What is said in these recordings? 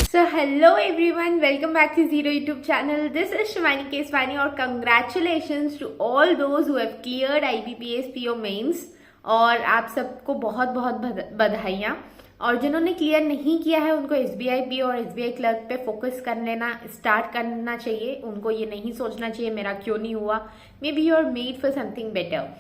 So hello everyone, welcome back to Zero YouTube channel. This is Shivani Keswani और congratulations to all those who have cleared IBPS PO mains और आप सबको बहुत बहुत बधाइयाँ। और जिन्होंने क्लियर नहीं किया है उनको SBI PO और SBI क्लर्क पे फोकस कर लेना स्टार्ट करना चाहिए। उनको ये नहीं सोचना चाहिए मेरा क्यों नहीं हुआ, maybe you are made for something better.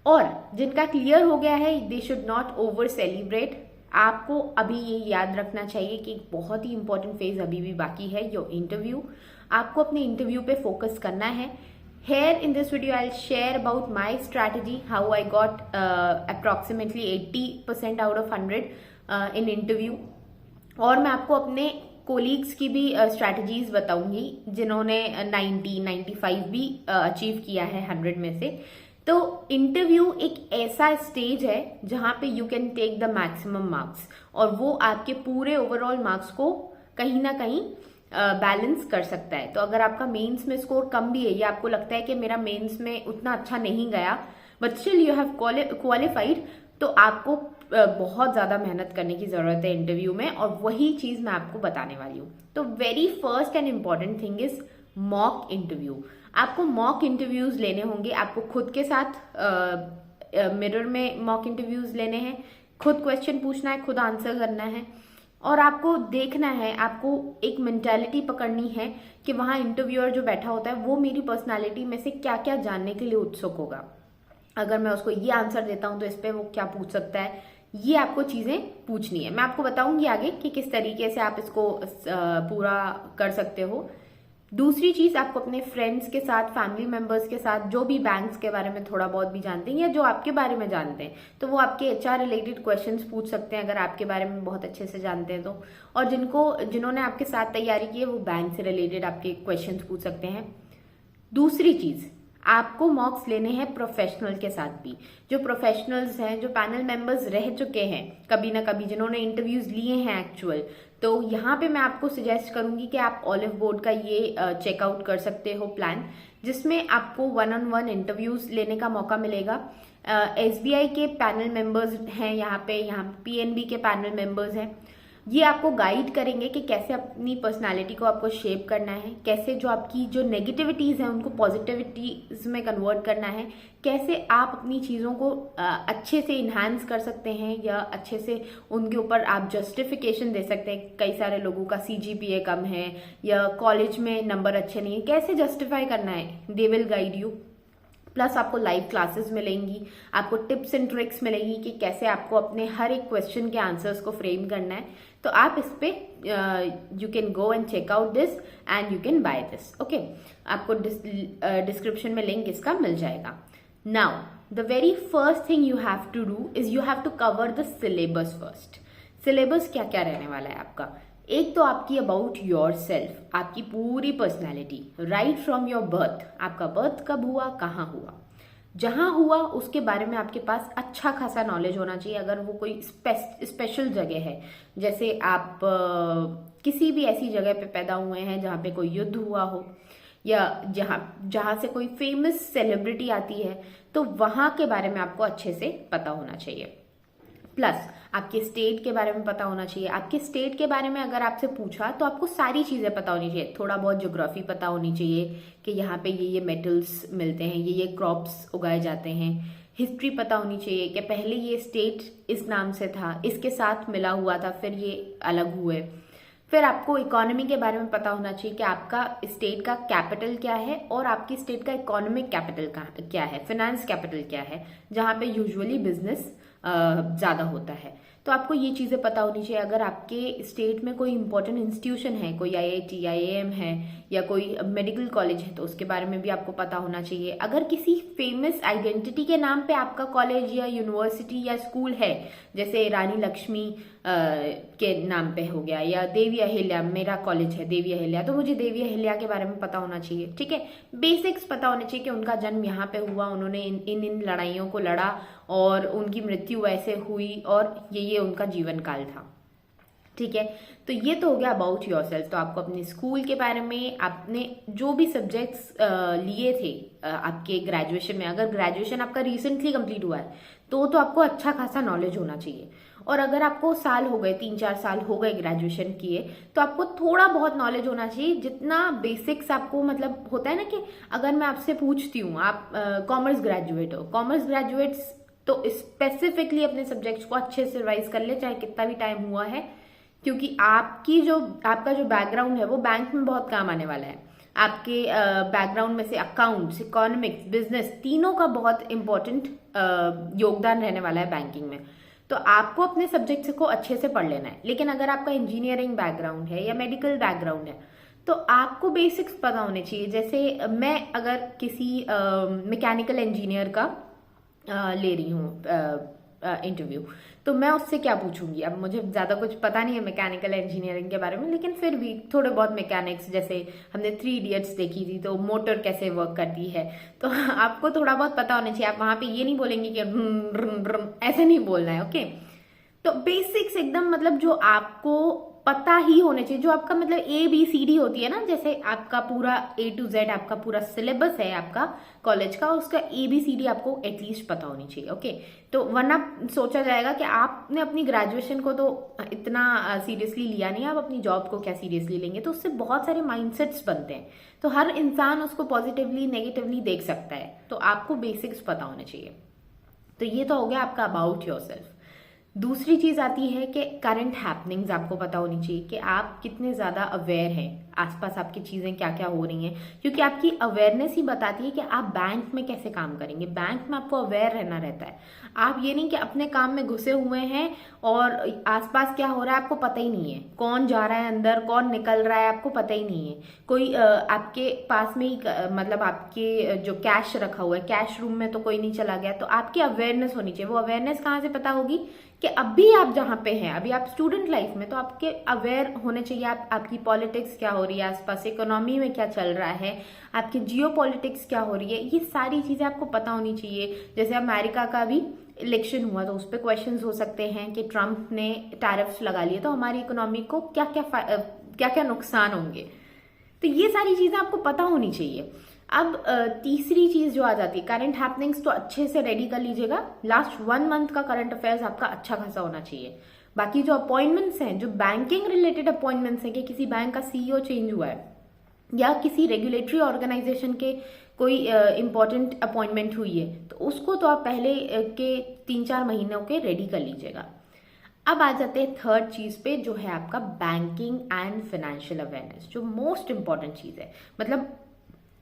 और जिनका क्लियर हो गया है they should not over celebrate. आपको अभी ये याद रखना चाहिए कि एक बहुत ही इंपॉर्टेंट फेज अभी भी बाकी है, योर इंटरव्यू। आपको अपने इंटरव्यू पे फोकस करना है। Here in this video I'll share about my strategy, how I got approximately 80% out of 100 in interview। और मैं आपको अपने कोलीग्स की भी स्ट्रैटेजीज बताऊंगी जिन्होंने 90-95 भी अचीव किया है 100 में से। तो इंटरव्यू एक ऐसा स्टेज है जहां पे you can take the maximum marks और वो आपके पूरे ओवरऑल मार्क्स को कहीं ना कहीं बैलेंस कर सकता है। तो अगर आपका मेंस में स्कोर कम भी है या आपको लगता है कि मेरा मेंस में उतना अच्छा नहीं गया but still you have qualified, तो आपको बहुत ज्यादा मेहनत करने की जरूरत है इंटरव्यू में, और वही चीज मैं आपको बताने वाली हूँ। तो very first and important thing is mock interview. आपको मॉक इंटरव्यूज लेने होंगे, आपको खुद के साथ मिरर में मॉक इंटरव्यूज लेने हैं, खुद क्वेश्चन पूछना है, खुद आंसर करना है, और आपको देखना है, आपको एक मेंटालिटी पकड़नी है कि वहां इंटरव्यूअर जो बैठा होता है वो मेरी पर्सनालिटी में से क्या क्या जानने के लिए उत्सुक होगा। अगर मैं उसको ये आंसर देता हूं तो इस पे वो क्या पूछ सकता है, ये आपको चीजें पूछनी है। मैं आपको बताऊंगी आगे कि किस तरीके से आप इसको पूरा कर सकते हो। दूसरी चीज, आपको अपने फ्रेंड्स के साथ, फैमिली मेंबर्स के साथ, जो भी बैंक्स के बारे में थोड़ा बहुत भी जानते हैं या जो आपके बारे में जानते हैं, तो वो आपके HR रिलेटेड क्वेश्चंस पूछ सकते हैं अगर आपके बारे में बहुत अच्छे से जानते हैं तो। और जिन्होंने आपके साथ तैयारी की है वो बैंक से रिलेटेड आपके क्वेश्चंस पूछ सकते हैं। दूसरी चीज, आपको मॉक्स लेने हैं प्रोफेशनल के साथ भी, जो प्रोफेशनल्स हैं, जो पैनल मेंबर्स रह चुके हैं कभी ना कभी, जिन्होंने इंटरव्यूज लिए हैं एक्चुअल। तो यहाँ पे मैं आपको सजेस्ट करूंगी कि आप ऑलिव बोर्ड का ये चेकआउट कर सकते हो प्लान, जिसमें आपको 1-on-1 इंटरव्यूज लेने का मौका मिलेगा। SBI के पैनल मेंबर्स हैं यहाँ PNB के पैनल मेंबर्स हैं। ये आपको गाइड करेंगे कि कैसे अपनी पर्सनालिटी को आपको शेप करना है, कैसे जो आपकी जो नेगेटिविटीज हैं उनको पॉजिटिविटीज में कन्वर्ट करना है, कैसे आप अपनी चीज़ों को अच्छे से इन्हांस कर सकते हैं या अच्छे से उनके ऊपर आप जस्टिफिकेशन दे सकते हैं। कई सारे लोगों का CGPA कम है या कॉलेज में नंबर अच्छे नहीं है, कैसे जस्टिफाई करना है, they will guide you. Plus आपको लाइव क्लासेस मिलेंगी, आपको टिप्स एंड ट्रिक्स मिलेंगी कि कैसे आपको अपने हर एक क्वेश्चन के आंसर्स को फ्रेम करना है। तो आप इस पे you can go and check out this and you can buy this. Okay, आपको डिस्क्रिप्शन में लिंक इसका मिल जाएगा। Now the very first thing you have to do is you have to cover the syllabus first. Syllabus क्या क्या रहने वाला है आपका? एक तो आपकी अबाउट योर सेल्फ, आपकी पूरी personality right from your birth. आपका बर्थ कब हुआ, कहाँ हुआ, जहां हुआ उसके बारे में आपके पास अच्छा खासा नॉलेज होना चाहिए। अगर वो कोई स्पेशल जगह है, जैसे आप किसी भी ऐसी जगह पे पैदा हुए हैं जहां पे कोई युद्ध हुआ हो या जहां से कोई फेमस सेलिब्रिटी आती है, तो वहां के बारे में आपको अच्छे से पता होना चाहिए। प्लस आपके स्टेट के बारे में पता होना चाहिए। आपके स्टेट के बारे में अगर आपसे पूछा तो आपको सारी चीजें पता होनी चाहिए। थोड़ा बहुत ज्योग्राफी पता होनी चाहिए कि यहाँ पे ये मेटल्स मिलते हैं, ये क्रॉप्स उगाए जाते हैं। हिस्ट्री पता होनी चाहिए कि पहले ये स्टेट इस नाम से था, इसके साथ मिला हुआ था, फिर ये अलग हुए। फिर आपको इकोनॉमी के बारे में पता होना चाहिए कि आपका स्टेट का कैपिटल क्या है और आपकी स्टेट का इकोनॉमिक कैपिटल क्या है, फाइनेंस कैपिटल क्या है, जहाँ पे यूजुअली बिजनेस ज्यादा होता है। तो आपको ये चीजें पता होनी चाहिए। अगर आपके स्टेट में कोई इंपॉर्टेंट इंस्टीट्यूशन है, कोई IIT IIM है या कोई मेडिकल कॉलेज है, तो उसके बारे में भी आपको पता होना चाहिए। अगर किसी फेमस आइडेंटिटी के नाम पे आपका कॉलेज या यूनिवर्सिटी या स्कूल है, जैसे रानी लक्ष्मी के नाम पे हो गया, या देवी अहिल्या, मेरा कॉलेज है देवी अहिल्या, तो मुझे देवी अहिल्या के बारे में पता होना चाहिए। ठीक है, बेसिक्स पता होने चाहिए कि उनका जन्म यहाँ पे हुआ, उन्होंने इन लड़ाइयों को लड़ा और उनकी मृत्यु ऐसे हुई और ये उनका जीवन काल था। ठीक है, तो ये तो हो गया अबाउट योरसेल्फ। तो आपको अपने स्कूल के बारे में, आपने जो भी सब्जेक्ट्स लिए थे आपके ग्रेजुएशन में, अगर ग्रेजुएशन आपका रिसेंटली कंप्लीट हुआ है तो आपको अच्छा खासा नॉलेज होना चाहिए। और अगर आपको साल हो गए, 3-4 साल हो गए ग्रेजुएशन किए, तो आपको थोड़ा बहुत नॉलेज होना चाहिए, जितना बेसिक्स आपको मतलब होता है ना कि अगर मैं आपसे पूछती हूँ, आप कॉमर्स ग्रेजुएट हो, कॉमर्स ग्रेजुएट्स तो स्पेसिफिकली अपने सब्जेक्ट्स को अच्छे से रिवाइज कर ले, चाहे कितना भी टाइम हुआ है, क्योंकि आपका जो बैकग्राउंड है वो बैंक में बहुत काम आने वाला है। आपके बैकग्राउंड में से अकाउंट्स, इकोनॉमिक्स, बिजनेस, तीनों का बहुत इंपॉर्टेंट योगदान रहने वाला है बैंकिंग में। तो आपको अपने सब्जेक्ट्स को अच्छे से पढ़ लेना है। लेकिन अगर आपका इंजीनियरिंग बैकग्राउंड है या मेडिकल बैकग्राउंड है, तो आपको बेसिक्स पता होने चाहिए। जैसे मैं अगर किसी मैकेनिकल इंजीनियर का ले रही हूँ इंटरव्यू, तो मैं उससे क्या पूछूंगी? अब मुझे ज्यादा कुछ पता नहीं है मैकेनिकल इंजीनियरिंग के बारे में, लेकिन फिर भी थोड़े बहुत मैकेनिक्स, जैसे हमने 3 इडियट्स देखी थी, तो मोटर कैसे वर्क करती है, तो आपको थोड़ा बहुत पता होना चाहिए। आप वहां पे ये नहीं बोलेंगे कि ऐसे नहीं बोलना है, ओके। तो बेसिक्स एकदम मतलब जो आपको पता ही होने चाहिए, जो आपका मतलब ABCD होती है ना, जैसे आपका पूरा A to Z आपका पूरा सिलेबस है आपका कॉलेज का, उसका ABCD आपको एटलीस्ट पता होनी चाहिए, ओके। तो वरना सोचा जाएगा कि आपने अपनी ग्रेजुएशन को तो इतना सीरियसली लिया नहीं, आप अपनी जॉब को क्या सीरियसली लेंगे, तो उससे बहुत सारे माइंडसेट्स बनते हैं। तो हर इंसान उसको पॉजिटिवली नेगेटिवली देख सकता है, तो आपको बेसिक्स पता होने चाहिए। तो ये तो हो गया आपका अबाउट योरसेल्फ। दूसरी चीज आती है कि करंट हैपनिंग्स आपको पता होनी चाहिए, कि आप कितने ज्यादा अवेयर हैं, आसपास आपकी चीजें क्या क्या हो रही हैं, क्योंकि आपकी अवेयरनेस ही बताती है कि आप बैंक में कैसे काम करेंगे। बैंक में आपको अवेयर रहना रहता है। आप ये नहीं कि अपने काम में घुसे हुए हैं और आसपास क्या हो रहा है आपको पता ही नहीं है, कौन जा रहा है अंदर, कौन निकल रहा है, आपको पता ही नहीं है। कोई आपके पास में ही मतलब आपके जो कैश रखा हुआ है, कैश रूम में तो कोई नहीं चला गया, तो आपकी अवेयरनेस होनी चाहिए। वो अवेयरनेस कहाँ से पता होगी? कि अभी आप जहाँ पे हैं, अभी आप स्टूडेंट लाइफ में, तो आपके अवेयर होने चाहिए आपकी पॉलिटिक्स क्या हो रही है आसपास, इकोनॉमी में क्या चल रहा है, आपकी जियो पॉलिटिक्स क्या हो रही है, ये सारी चीजें आपको पता होनी चाहिए। जैसे अमेरिका का भी इलेक्शन हुआ, तो उस पर क्वेश्चंस हो सकते हैं कि ट्रम्प ने टैरिफ्स लगा लिए तो हमारी इकोनॉमी को क्या क्या नुकसान होंगे। तो ये सारी चीजें आपको पता होनी चाहिए। अब तीसरी चीज जो आ जाती है, करंट हैपनिंग्स तो अच्छे से रेडी कर लीजिएगा। लास्ट 1 मंथ का करंट अफेयर्स आपका अच्छा खासा होना चाहिए। बाकी जो अपॉइंटमेंट्स हैं, जो बैंकिंग रिलेटेड अपॉइंटमेंट्स हैं, कि किसी बैंक का CEO चेंज हुआ है या किसी रेगुलेटरी ऑर्गेनाइजेशन के कोई इंपॉर्टेंट अपॉइंटमेंट हुई है, तो उसको तो आप पहले के 3-4 महीनों के रेडी कर लीजिएगा। अब आ जाते हैं थर्ड चीज पे, जो है आपका बैंकिंग एंड फाइनेंशियल अवेयरनेस, जो मोस्ट इंपॉर्टेंट चीज है। मतलब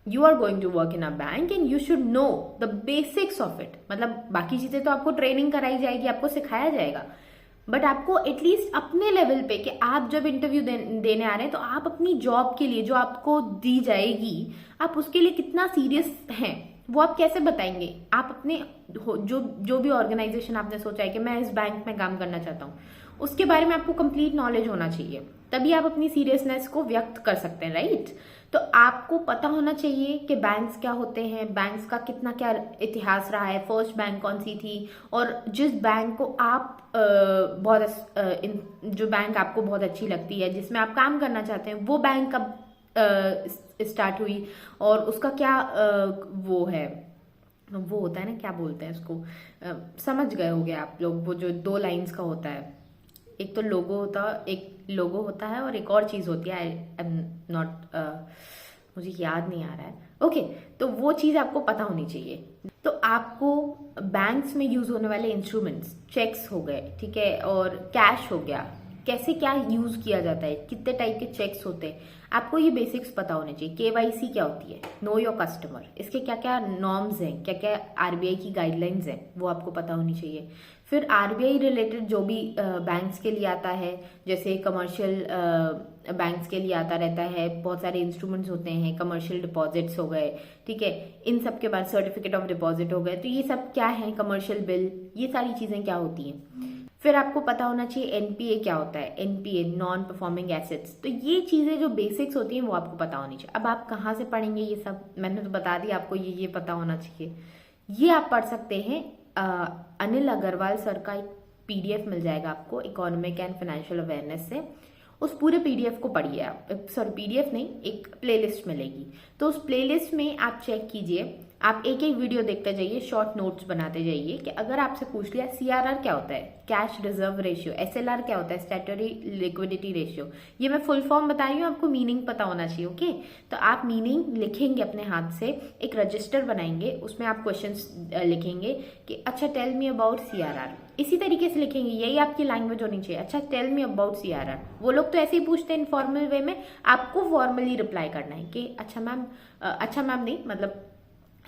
you are going to work in a bank and you should know the basics of it. मतलब बाकी चीजें तो आपको ट्रेनिंग कराई जाएगी, आपको सिखाया जाएगा, बट आपको एटलीस्ट अपने लेवल पे, कि आप जब इंटरव्यू देने आ रहे हैं, तो आप अपनी जॉब के लिए जो आपको दी जाएगी, आप उसके लिए कितना सीरियस हैं, वो आप कैसे बताएंगे। आप अपने जो भी ऑर्गेनाइजेशन आपने सोचा है कि मैं इस बैंक में काम करना चाहता हूँ, उसके बारे में आपको कंप्लीट नॉलेज होना चाहिए, तभी आप अपनी सीरियसनेस को व्यक्त कर सकते हैं, राइट। तो आपको पता होना चाहिए कि बैंक्स क्या होते हैं, बैंक्स का कितना क्या इतिहास रहा है, फर्स्ट बैंक कौन सी थी, और जिस बैंक को आप जो बैंक आपको बहुत अच्छी लगती है, जिसमें आप काम करना चाहते हैं, वो बैंक कब स्टार्ट हुई, और उसका क्या वो होता है ना, क्या बोलते हैं उसको, समझ गए होंगे आप लोग, वो जो 2 लाइंस का होता है, एक तो एक लोगो होता है और एक और चीज होती है, आई एम नॉट, मुझे याद नहीं आ रहा है, ओके। तो वो चीज आपको पता होनी चाहिए। तो आपको बैंक्स में यूज होने वाले इंस्ट्रूमेंट्स, चेक्स हो गए, ठीक है, और कैश हो गया, कैसे क्या यूज किया जाता है, कितने टाइप के चेक्स होते हैं, आपको ये बेसिक्स पता होने चाहिए। KYC क्या होती है, नो योर कस्टमर, इसके क्या क्या नॉर्म्स हैं, क्या क्या RBI की गाइडलाइंस हैं, वो आपको पता होनी चाहिए। फिर RBI रिलेटेड जो भी बैंक्स के लिए आता है, जैसे कमर्शियल बैंक्स के लिए आता रहता है, बहुत सारे इंस्ट्रूमेंट्स होते हैं, कमर्शियल डिपॉजिट्स हो गए, ठीक है, इन सब के बाद सर्टिफिकेट ऑफ डिपॉजिट हो गए, तो ये सब क्या है, कमर्शियल बिल, ये सारी चीजें क्या होती हैं। फिर आपको पता होना चाहिए NPA क्या होता है, NPA नॉन परफॉर्मिंग एसेट्स। तो ये चीजें जो बेसिक्स होती हैं वो आपको पता होनी चाहिए। अब आप कहाँ से पढ़ेंगे ये सब, मैंने तो बता दिया आपको, ये पता होना चाहिए। ये आप पढ़ सकते हैं, अनिल अग्रवाल सर का एक PDF मिल जाएगा आपको, इकोनॉमिक एंड फाइनेंशियल अवेयरनेस से। उस पूरे PDF को पढ़िए आप, सॉरी PDF नहीं, एक प्लेलिस्ट मिलेगी, तो उस प्लेलिस्ट में आप चेक कीजिए, आप एक एक वीडियो देखते जाइए, शॉर्ट नोट्स बनाते जाइए कि अगर आपसे पूछ लिया CRR क्या होता है, कैश रिजर्व रेशियो, SLR क्या होता है, स्टैट्यूटरी लिक्विडिटी रेशियो, ये मैं फुल फॉर्म बता रही हूँ, आपको मीनिंग पता होना चाहिए। ओके, तो आप मीनिंग लिखेंगे अपने हाथ से, एक रजिस्टर बनाएंगे, उसमें आप क्वेश्चंस लिखेंगे कि अच्छा टेल मी अबाउट CRR, इसी तरीके से लिखेंगे, यही आपकी लैंग्वेज होनी चाहिए। अच्छा टेल मी अबाउट CRR, वो लोग तो ऐसे ही पूछते हैं इनफॉर्मल वे में, आपको फॉर्मली रिप्लाई करना है कि अच्छा मैम नहीं, मतलब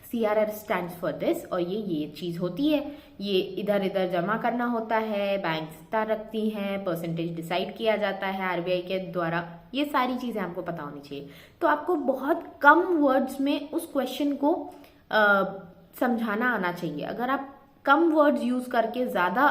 CRR स्टैंड्स फॉर दिस, और ये चीज होती है, ये इधर इधर जमा करना होता है, बैंक इतना रखती हैं, परसेंटेज डिसाइड किया जाता है RBI के द्वारा, ये सारी चीजें आपको पता होनी चाहिए। तो आपको बहुत कम वर्ड्स में उस क्वेश्चन को समझाना आना चाहिए। अगर आप कम वर्ड्स यूज करके ज्यादा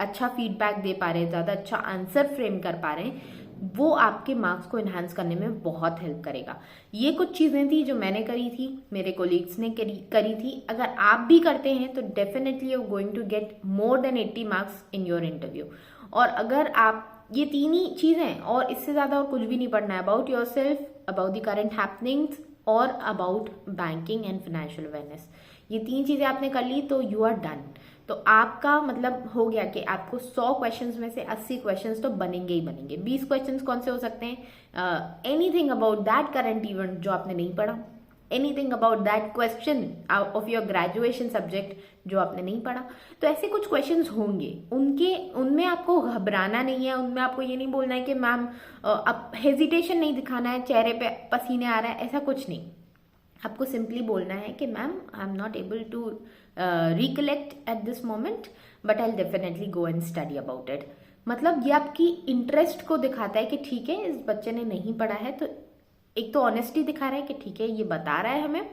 अच्छा फीडबैक दे पा रहे हैं, ज्यादा अच्छा आंसर फ्रेम कर पा रहे हैं, वो आपके मार्क्स को एनहांस करने में बहुत हेल्प करेगा। ये कुछ चीजें थी जो मैंने करी थी, मेरे कोलीग्स ने करी थी। अगर आप भी करते हैं तो definitely you are going to get more than 80 marks in your interview. और अगर आप ये तीन ही चीजें और इससे ज्यादा और कुछ भी नहीं पढ़ना है, about yourself, about the current happenings और about banking and financial awareness, ये तीन चीजें आपने कर ली तो यू आर डन। तो आपका मतलब हो गया कि आपको 100 क्वेश्चंस में से 80 क्वेश्चंस तो बनेंगे ही बनेंगे। 20 क्वेश्चंस कौन से हो सकते हैं? Anything about that current event जो आपने नहीं पढ़ा, anything about that question of your graduation subject जो आपने नहीं पढ़ा। तो ऐसे कुछ क्वेश्चंस होंगे, उनमें आपको घबराना नहीं है, उनमें आपको ये नहीं बोलना है कि मैम अब हेजिटेशन नहीं दिखाना है, चेहरे पे पसीने आ रहा है, ऐसा कुछ नहीं। आपको सिंपली बोलना है कि ma'am I am not able to recollect at this moment, but I definitely go and study about it. मतलब ये आपकी इंटरेस्ट को दिखाता है कि ठीक है इस बच्चे ने नहीं पढ़ा है, तो एक तो ऑनेस्टी दिखा रहा है कि ठीक है ये बता रहा है, हमें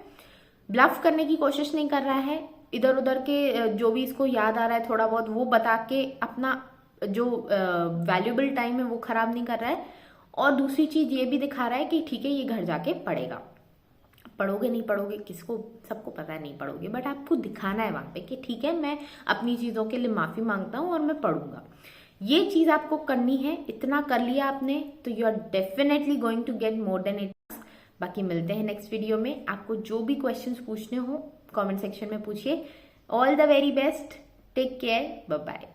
ब्लफ करने की कोशिश नहीं कर रहा है, इधर उधर के जो भी इसको याद आ रहा है थोड़ा बहुत वो बता के अपना जो वैल्यूएबल टाइम है वो खराब नहीं कर रहा है। और दूसरी चीज ये भी दिखा रहा है कि ठीक है ये घर जाके पढ़ेगा। पढ़ोगे नहीं पढ़ोगे किसको, सबको पता है नहीं पढ़ोगे, बट आपको दिखाना है वहां पे कि ठीक है मैं अपनी चीजों के लिए माफी मांगता हूं और मैं पढ़ूंगा। ये चीज आपको करनी है। इतना कर लिया आपने तो you are definitely going to get more than it. बाकी मिलते हैं नेक्स्ट वीडियो में। आपको जो भी क्वेश्चंस पूछने हो कमेंट सेक्शन में पूछिए। All the very best, take care, bye bye.